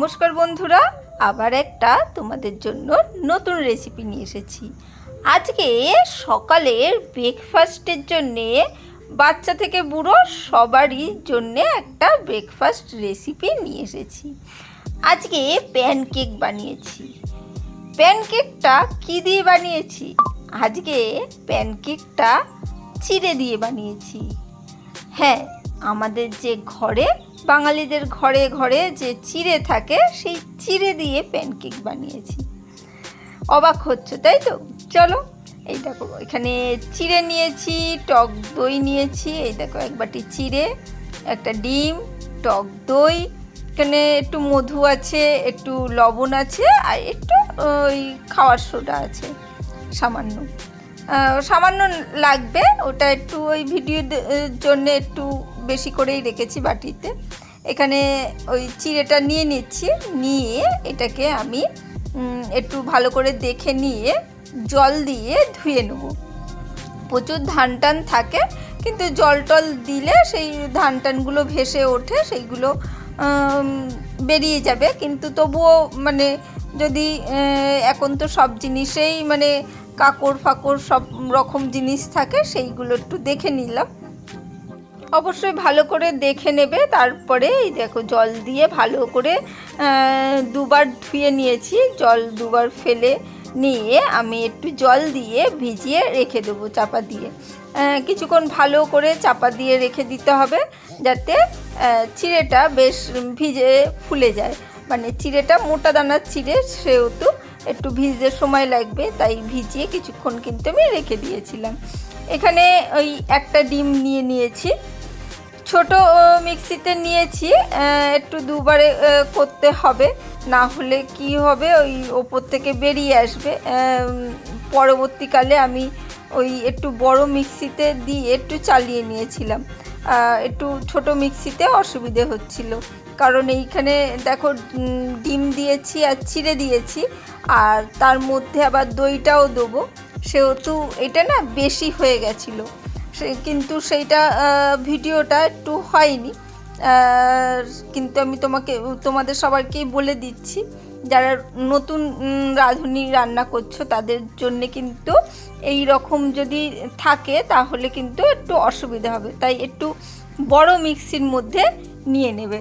নমস্কার বন্ধুরা, আবার একটা তোমাদের জন্য নতুন রেসিপি নিয়ে এসেছি। আজকে সকালের ব্রেকফাস্টের জন্যে বাচ্চা থেকে বুড়ো সবারই জন্যে একটা ব্রেকফাস্ট রেসিপি নিয়ে এসেছি। আজকে প্যানকেক বানিয়েছি। প্যানকেকটা কী দিয়ে বানিয়েছি? আজকে প্যানকেকটা চিড়ে দিয়ে বানিয়েছি। হ্যাঁ, আমাদের যে ঘরে বাঙালিদের ঘরে ঘরে যে চিড়ে থাকে, সেই চিড়ে দিয়ে প্যানকেক বানিয়েছি। অবাক হচ্ছে তাই তো? চলো, এই দেখো এখানে চিড়ে নিয়েছি, টক দই নিয়েছি। এই দেখো এক বাটি চিড়ে, একটা ডিম, টক দই, এখানে একটু মধু আছে, একটু লবণ আছে, আর একটু ওই খাওয়ার সোডা আছে সামান্য। সামান্য লাগবে, ওটা একটু ওই ভিডিওর জন্য একটু বেশি করেই রেখেছি বাটিতে। এখানে ওই চিড়েটা নিয়ে নিচ্ছি, নিয়ে এটাকে আমি একটু ভালো করে দেখে নিয়ে জল দিয়ে ধুয়ে নেব। প্রচুর ধান টান থাকে, কিন্তু জল টল দিলে সেই ধান টানগুলো ভেসে ওঠে, সেইগুলো বেরিয়ে যাবে। কিন্তু তবুও মানে যদি এখন তো সব জিনিসেই মানে কাকড় ফাকড় সব রকম জিনিস থাকে, সেইগুলো একটু দেখে নিলাম। অবশ্যই ভালো করে দেখে নেবে। তারপরে এই দেখো জল দিয়ে ভালো করে দুবার ধুয়ে নিয়েছি। জল দুবার ফেলে নিয়ে আমি একটু জল দিয়ে ভিজিয়ে রেখে দেবো চাপা দিয়ে। কিছুক্ষণ ভালো করে চাপা দিয়ে রেখে দিতে হবে, যাতে চিড়েটা বেশ ভিজে ফুলে যায়। মানে চিড়েটা মোটা দানার চিড়ে, সেহেতু একটু ভিজতে সময় লাগবে, তাই ভিজিয়ে কিছুক্ষণ কিন্তু আমি রেখে দিয়েছিলাম। এখানে ওই একটা ডিম নিয়েছি, ছোট মিক্সিতে নিয়েছি। একটু দুবারে করতে হবে, না হলে কি হবে, ওই ওপর থেকে বেরিয়ে আসবে। পরবর্তীকালে আমি ওই একটু বড় মিক্সিতে দিয়ে একটু চালিয়ে নিয়েছিলাম। একটু ছোট মিক্সিতে অসুবিধে হচ্ছিল, কারণ এইখানে দেখো ডিম দিয়েছি আর চিড়ে দিয়েছি, আর তার মধ্যে আবার দইটাও দেবো, সেহেতু এটা না বেশি হয়ে গেছিলো। কিন্তু সেইটা ভিডিওটা একটু হয়নি, কিন্তু আমি তোমাদের সবাইকেই বলে দিচ্ছি, যারা নতুন রাঁধুনি রান্না করছো তাদের জন্যে কিন্তু এই রকম যদি থাকে তাহলে কিন্তু একটু অসুবিধা হবে, তাই একটু বড় মিক্সির মধ্যে নিয়ে নেবে।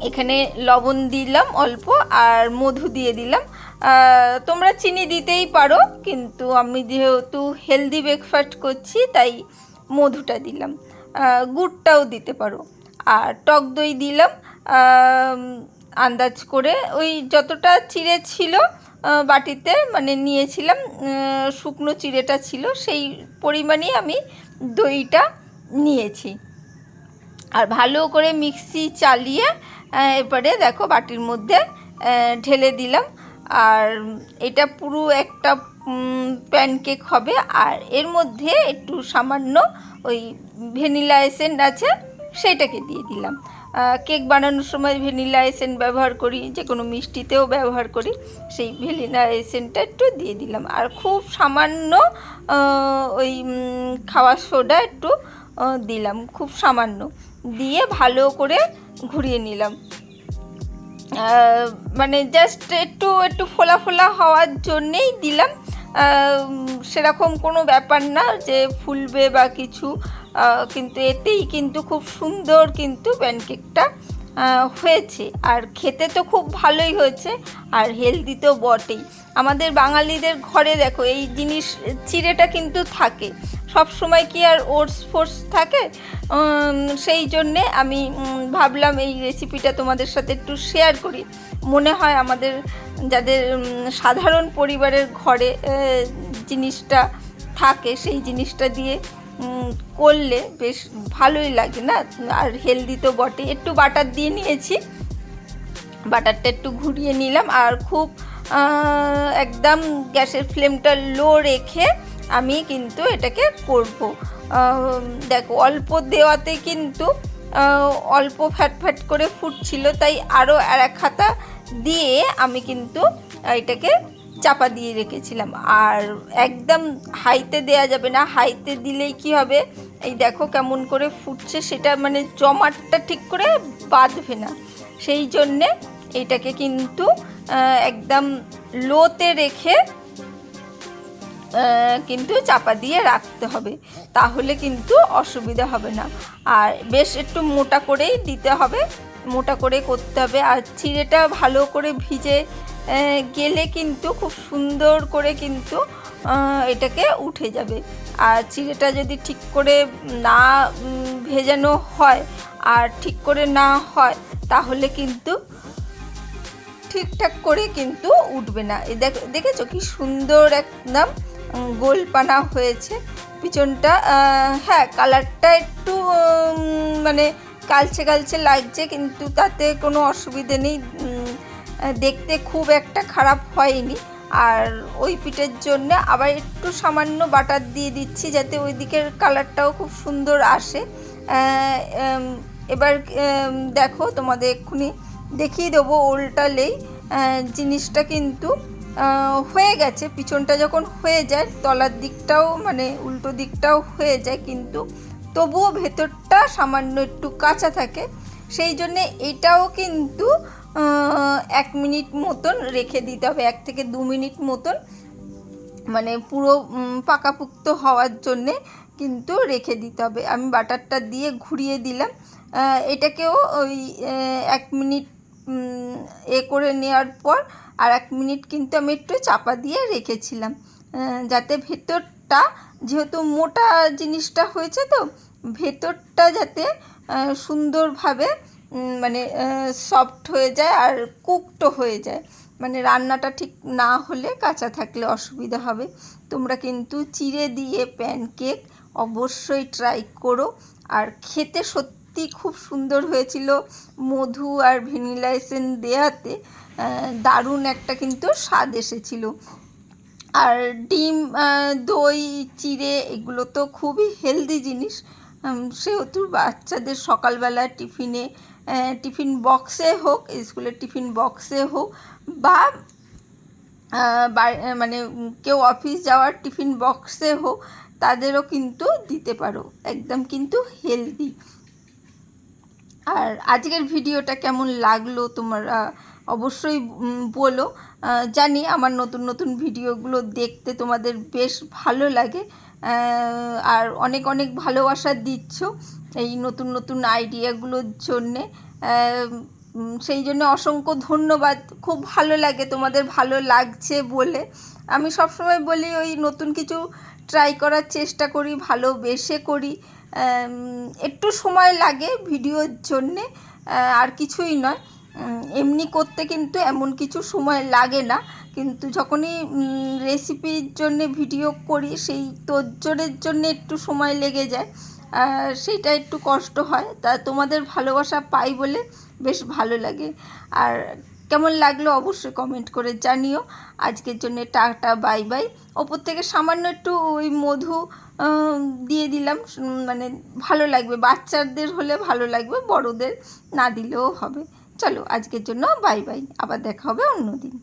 এখানে লবণ দিলাম অল্প, আর মধু দিয়ে দিলাম। তোমরা চিনি দিতেই পারো, কিন্তু আমি যেহেতু হেলদি ব্রেকফাস্ট করছি তাই মধুটা দিলাম। গুড়টাও দিতে পারো। আর টক দই দিলাম আন্দাজ করে, ওই যতটা চিড়ে ছিল বাটিতে মানে নিয়েছিলাম, শুকনো চিড়েটা ছিল, সেই পরিমাণেই আমি দইটা নিয়েছি। আর ভালো করে মিক্সি চালিয়ে এবারে দেখো বাটির মধ্যে ঢেলে দিলাম। আর এটা পুরো একটা প্যানকেক হবে। আর এর মধ্যে একটু সামান্য ওই ভ্যানিলা এসেন্স আছে, সেটাকে দিয়ে দিলাম। কেক বানানোর সময় ভ্যানিলা এসেন্স ব্যবহার করি, যে কোনো মিষ্টিতেও ব্যবহার করি, সেই ভ্যানিলা এসেন্সটা একটু দিয়ে দিলাম। আর খুব সামান্য ওই খাওয়ার সোডা একটু দিলাম, খুব সামান্য দিয়ে ভালো করে ঘুরিয়ে নিলাম। মানে জাস্ট একটু একটু ফোলা ফোলা হওয়ার জন্যেই দিলাম, সেরকম কোনো ব্যাপার না যে ফুলবে বা কিছু। কিন্তু এতেই কিন্তু খুব সুন্দর কিন্তু প্যানকেকটা হয়েছে, আর খেতে তো খুব ভালোই হয়েছে, আর হেলদি তো বটেই। আমাদের বাঙালিদের ঘরে দেখো এই জিনিস চিড়েটা কিন্তু থাকে সব সময়, কি আর ওটস ফোটস থাকে? সেই জন্যে আমি ভাবলাম এই রেসিপিটা তোমাদের সাথে একটু শেয়ার করি। মনে হয় আমাদের যাদের সাধারণ পরিবারের ঘরে জিনিসটা থাকে, সেই জিনিসটা দিয়ে করলে বেশ ভালোই লাগে না? আর হেলদি তো বটে। একটু বাটার দিয়ে নিয়েছি, বাটারটা একটু ঘুরিয়ে নিলাম, আর খুব একদম গ্যাসের ফ্লেমটা লো রেখে আমি কিন্তু এটাকে করব। দেখো অল্প দেওয়াতে কিন্তু অল্প ফ্যাট ফ্যাট করে ফুটছিল, তাই আরও এক হাতা দিয়ে আমি কিন্তু এটাকে চাপা দিয়ে রেখেছিলাম। আর একদম হাইতে দেয়া যাবে না, হাইতে দিলেই কি হবে, এই দেখো কেমন করে ফুটছে, সেটা মানে জমাটটা ঠিক করে বাঁধবে না, সেই জন্যে এটাকে কিন্তু একদম লোতে রেখে কিন্তু চাপা দিয়ে রাখতে হবে, তাহলে কিন্তু অসুবিধা হবে না। আর বেশ একটু মোটা করেই দিতে হবে, মোটা করে করতে হবে। আর চিড়েটা ভালো করে ভিজে গেলে কিন্তু খুব সুন্দর করে কিন্তু এটাকে উঠে যাবে। আর চিড়েটা যদি ঠিক করে না ভেজানো হয় আর ঠিক করে না হয় তাহলে কিন্তু ঠিকঠাক করে কিন্তু উঠবে না। এই দেখেছো কি সুন্দর একদম গোলপানা হয়েছে পিছনটা। হ্যাঁ, কালারটা একটু মানে কালচে কালচে লাগছে, কিন্তু তাতে কোনো অসুবিধে নেই, দেখতে খুব একটা খারাপ হয়নি। আর ওই পিঠের জন্য আবার একটু সামান্য বাটার দিয়ে দিচ্ছি যাতে ওই দিকের কালারটাও খুব সুন্দর আসে। এবার দেখো, তোমাদের এক্ষুনি দেখিয়ে দেবো উল্টালেই জিনিসটা কিন্তু হয়ে গেছে। পিছনটা যখন হয়ে যায় তলার দিকটাও মানে উল্টো দিকটাও হয়ে যায়, কিন্তু তবুও ভেতরটা সামান্য একটু কাঁচা থাকে, সেই জন্যে এটাও কিন্তু 1 মিনিট মতন রেখে দিতে হবে, 1 থেকে 2 মিনিট মতন, মানে পুরো পাকাপুক্ত হওয়ার জন্যে কিন্তু রেখে দিতে হবে। আমি বাটারটা দিয়ে ঘুরিয়ে দিলাম, এটাকেও ওই 1 মিনিট করে নেওয়ার পর আর 1 মিনিট কিন্তু আমি একটু চাপা দিয়ে রেখেছিলাম, যাতে ভেতরটা, যেহেতু মোটা জিনিসটা হয়েছে তো, ভেতরটা যাতে সুন্দরভাবে মানে সফট হয়ে যায় আর কুকড হয়ে যায়। মানে রান্নাটা ঠিক না হলে কাঁচা থাকলে অসুবিধা হবে। তোমরা কিন্তু চিড়ে দিয়ে প্যানকেক অবশ্যই ট্রাই করো, আর খেতে সত্যি খুব সুন্দর হয়েছিল। মধু আর ভ্যানিলা এসেন্স দেওয়াতে দারুণ একটা কিন্তু স্বাদ এসেছিল। আর ডিম, দই, চিড়ে এগুলো তো খুবই হেলদি জিনিস, সেহেতু বাচ্চাদের সকালবেলা টিফিন বক্সে হোক, স্কুলের টিফিন বক্সে হোক, বা মানে কেউ অফিস যাওয়ার টিফিন বক্সে হোক, তাদেরও কিন্তু দিতে পারো, একদম কিন্তু হেলদি। আর আজকের ভিডিওটা কেমন লাগলো তোমরা অবশ্যই বলো। জানি আমার নতুন নতুন ভিডিওগুলো দেখতে তোমাদের বেশ ভালো লাগে, আর অনেক অনেক ভালোবাসা দিচ্ছ এই নতুন নতুন আইডিয়াগুলোর জন্যে, সেই জন্য অসংখ্য ধন্যবাদ। খুব ভালো লাগে তোমাদের ভালো লাগছে বলে। আমি সবসময় বলি ওই নতুন কিছু ট্রাই করার চেষ্টা করি, ভালোবেসে করি, একটু সময় লাগে ভিডিওর জন্যে, আর কিছুই নয়। এমনি করতে কিন্তু এমন কিছু সময় লাগে না, কিন্তু যখনই রেসিপির জন্যে ভিডিও করি সেই তোড়জোড়ের জন্যে একটু সময় লেগে যায়, সেইটা একটু কষ্ট হয়। তা তোমাদের ভালোবাসা পাই বলে বেশ ভালো লাগে। আর কেমন লাগলো অবশ্যই কমেন্ট করে জানিও। আজকের জন্য টাটা, বাই বাই। ওপর থেকে সামান্য একটু ওই মধু দিয়ে দিলাম, মানে ভালো লাগবে, বাচ্চাদের হলে ভালো লাগবে, বড়দের না দিলেও হবে। চলো আজকের জন্য বাই বাই, আবার দেখা হবে অন্য দিন।